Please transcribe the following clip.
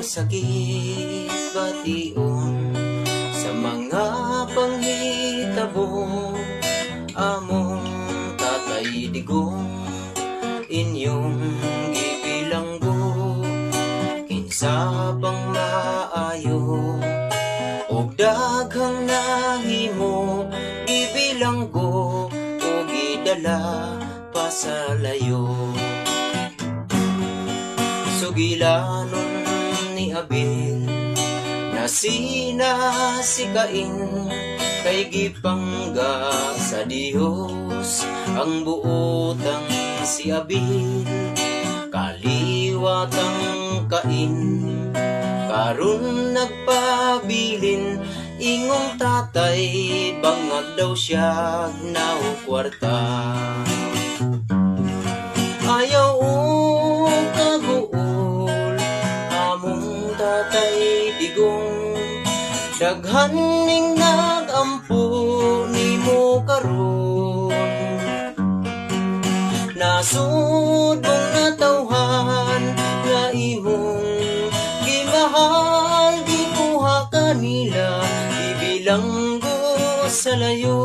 sakit bation sa mga panghitabo among tatay digong inyong gibilanggo kinsa pang maayo og daghang nahimo gibilanggo o gidala pa sa layo. Sugilanon ni Abel na sinasikain kay gipangga sa Dios ang buotang si Abel kaliwatang Kain karon nagpabilin ingong tatay bangag daw siya na kwarta ayaw kaguol among tatay digong daghan ning nagampo nimo karon nasud mong natawhan nga imong gimahal gikuha kanila ibilanggo sa layo.